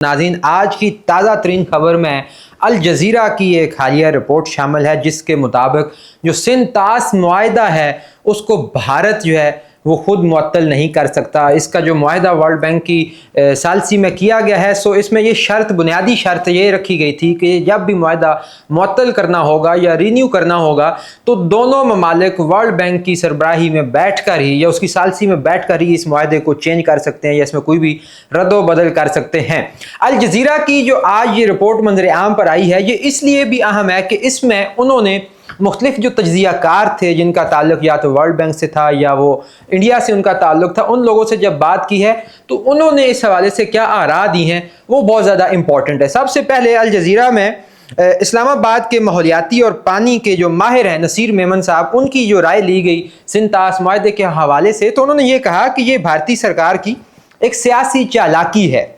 नाज़रीन, आज की ताज़ा तरीन खबर में अल जज़ीरा की एक हालिया रिपोर्ट शामिल है जिसके मुताबिक जो सिंध तास मुआहदा है उसको भारत जो है वो ख़ुद मुअत्तल नहीं कर सकता। इसका जो मुआहदा वर्ल्ड बैंक की सालसी में किया गया है, सो इसमें ये शर्त, बुनियादी शर्त ये रखी गई थी कि जब भी मुआहदा मुअत्तल करना होगा या रीन्यू करना होगा तो दोनों ममालिक वर्ल्ड बैंक की सरबराही में बैठ कर ही या उसकी सालसी में बैठ कर ही इस मुआहदे को चेंज कर सकते हैं या इसमें कोई भी रद्द बदल कर सकते हैं। अल जज़ीरा की जो आज ये रिपोर्ट मंजर आम पर आई है, ये इसलिए भी अहम है कि इसमें उन्होंने मुख्तलिफ जो तज्ज़िया कार थे जिनका ताल्लुक या तो वर्ल्ड बैंक से था या वो इंडिया से उनका ताल्लुक था, उन लोगों से जब बात की है तो उन्होंने इस हवाले से क्या आरा दी हैं वो बहुत ज़्यादा इंपॉर्टेंट है। सबसे पहले अल जज़ीरा में इस्लामाबाद के माहौलियाती और पानी के जो माहिर हैं नसीर मेमन साहब, उनकी जो राय ली गई सिंध तास मुआहदे के हवाले से, तो उन्होंने ये कहा कि ये भारतीय सरकार की एक सियासी चालाकी है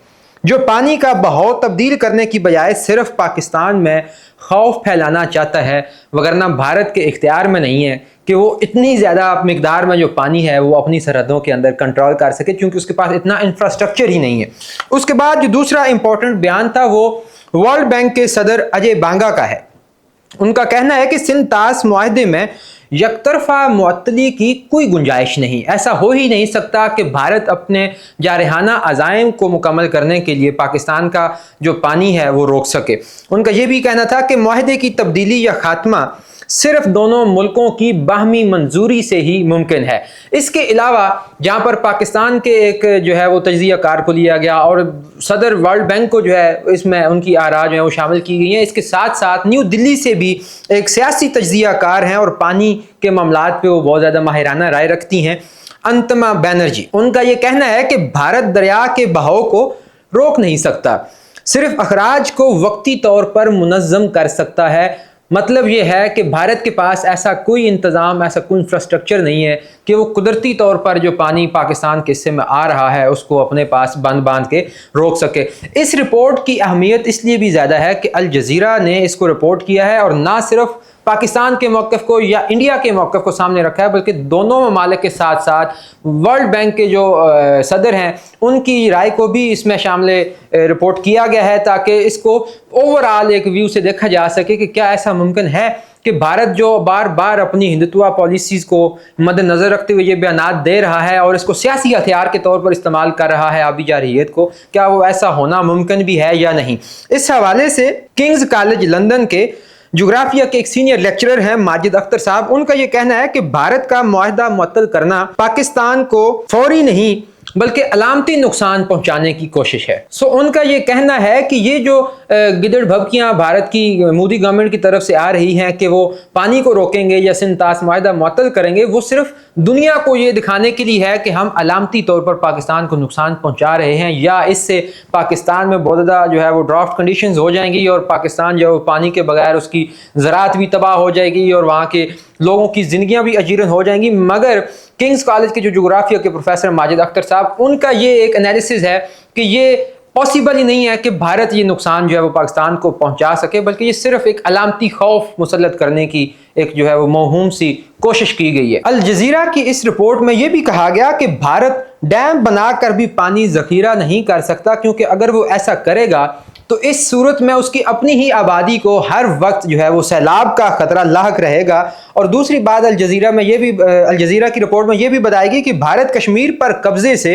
जो पानी का बहाव तब्दील करने की बजाय सिर्फ पाकिस्तान में खौफ फैलाना चाहता है, वगरना भारत के इख्तियार में नहीं है कि वो इतनी ज़्यादा मिकदार में जो पानी है वो अपनी सरहदों के अंदर कंट्रोल कर सके, क्योंकि उसके पास इतना इंफ्रास्ट्रक्चर ही नहीं है। उसके बाद जो दूसरा इंपॉर्टेंट बयान था वो वर्ल्ड बैंक के सदर अजय बांगा का है। उनका कहना है कि सिंध तास मुआहदे में यकतरफा मुअत्तली की कोई गुंजाइश नहीं, ऐसा हो ही नहीं सकता कि भारत अपने जारहाना अज़ाइम को मुकम्मल करने के लिए पाकिस्तान का जो पानी है वो रोक सके। उनका ये भी कहना था कि मुआहदे की तब्दीली या खात्मा सिर्फ दोनों मुल्कों की बाहमी मंजूरी से ही मुमकिन है। इसके अलावा जहाँ पर पाकिस्तान के एक जो है वो तज्ज़िया कार को लिया गया और सदर वर्ल्ड बैंक को जो है इसमें उनकी आरा जो है वो शामिल की गई हैं, इसके साथ साथ न्यू दिल्ली से भी एक सियासी तज्ज़िया कार हैं और पानी के मामलात पे वो बहुत ज़्यादा माहिराना राय रखती हैं, अंतमा बैनर्जी। उनका ये कहना है कि भारत दरिया के बहाव को रोक नहीं सकता, सिर्फ अखराज को वक्ती तौर पर मुनज़्ज़म कर सकता है। मतलब ये है कि भारत के पास ऐसा कोई इंतज़ाम, ऐसा कोई इंफ्रास्ट्रक्चर नहीं है कि वो कुदरती तौर पर जो पानी पाकिस्तान के हिस्से में आ रहा है उसको अपने पास बांध के रोक सके। इस रिपोर्ट की अहमियत इसलिए भी ज़्यादा है कि अल जज़ीरा ने इसको रिपोर्ट किया है और ना सिर्फ पाकिस्तान के मौक़िफ़ को या इंडिया के मौक़िफ़ को सामने रखा है, बल्कि दोनों ममालिक के साथ साथ वर्ल्ड बैंक के जो सदर हैं उनकी राय को भी इसमें शामिल रिपोर्ट किया गया है, ताकि इसको ओवरऑल एक व्यू से देखा जा सके कि क्या ऐसा मुमकिन है कि भारत जो बार बार अपनी हिंदुत्व पॉलिसीज़ को मद्देनज़र रखते हुए ये बयानात दे रहा है और इसको सियासी हथियार के तौर पर इस्तेमाल कर रहा है आबी जारहियत को, क्या वो ऐसा होना मुमकिन भी है या नहीं। इस हवाले से किंग्स कॉलेज लंदन के जोग्राफिया के एक सीनियर लेक्चरर हैं माजिद अख्तर साहब, उनका यह कहना है कि भारत का मुआहदा मुअत्तल करना पाकिस्तान को फौरी नहीं बल्कि अलामती नुकसान पहुंचाने की कोशिश है। सो उनका ये कहना है कि ये जो गिदड़ भभकियाँ भारत की मोदी गवर्नमेंट की तरफ से आ रही हैं कि वो पानी को रोकेंगे या सिंध तास मुआहदा मुअत्तल करेंगे, वो सिर्फ दुनिया को ये दिखाने के लिए है कि हम अलामती तौर पर पाकिस्तान को नुकसान पहुंचा रहे हैं, या इससे पाकिस्तान में बहुत ज़्यादा जो है वो ड्राफ्ट कंडीशंस हो जाएंगी और पाकिस्तान जो पानी के बगैर उसकी ज़राअत भी तबाह हो जाएगी और वहाँ के लोगों की ज़िंदगियाँ भी अजीरन हो जाएंगी। मगर किंग्स कॉलेज के जो जोग्राफिया के प्रोफेसर माजिद अख्तर साहब, उनका ये एक एनालिसिस है कि ये पॉसिबल ही नहीं है कि भारत ये नुकसान जो है वो पाकिस्तान को पहुंचा सके, बल्कि ये सिर्फ एक अलामती खौफ मुसल्लत करने की एक जो है वो मौहूम सी कोशिश की गई है। अल जज़ीरा की इस रिपोर्ट में ये भी कहा गया कि भारत डैम बनाकर भी पानी ज़ख़ीरा नहीं कर सकता, क्योंकि अगर वो ऐसा करेगा तो इस सूरत में उसकी अपनी ही आबादी को हर वक्त जो है वो सैलाब का खतरा लाहक रहेगा। और दूसरी बात अल जज़ीरा की रिपोर्ट में ये भी बताएगी कि भारत कश्मीर पर कब्जे से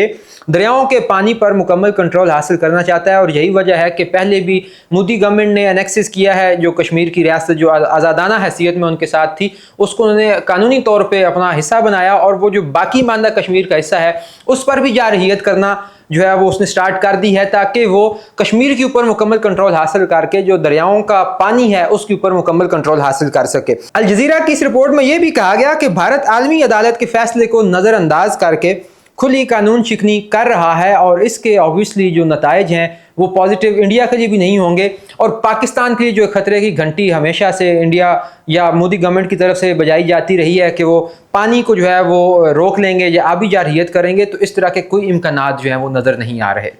दरियाओं के पानी पर मुकम्मल कंट्रोल हासिल करना चाहता है, और यही वजह है कि पहले भी मोदी गवर्नमेंट ने एनेक्सिस किया है जो कश्मीर की रियासत जो आज़ादाना हैसियत में उनके साथ थी उसको उन्होंने कानूनी तौर पर अपना हिस्सा बनाया, और वो जो बाकी मानदा कश्मीर का हिस्सा है उस पर भी जारहियत करना जो है वो उसने स्टार्ट कर दी है, ताकि वो कश्मीर के ऊपर मुकम्मल कंट्रोल हासिल करके जो दरियाओं का पानी है उसके ऊपर मुकम्मल कंट्रोल हासिल कर सके। अल जज़ीरा की इस रिपोर्ट में ये भी कहा गया कि भारत आलमी अदालत के फैसले को नज़रअंदाज करके खुली कानून शिकनी कर रहा है, और इसके ऑब्वियसली जो नताइज हैं वो पॉजिटिव इंडिया के लिए भी नहीं होंगे, और पाकिस्तान के लिए जो खतरे की घंटी हमेशा से इंडिया या मोदी गवर्नमेंट की तरफ से बजाई जाती रही है कि वो पानी को जो है वो रोक लेंगे या आबी जारहियत करेंगे, तो इस तरह के कोई इम्कानात जो हैं वो नज़र नहीं आ रहे।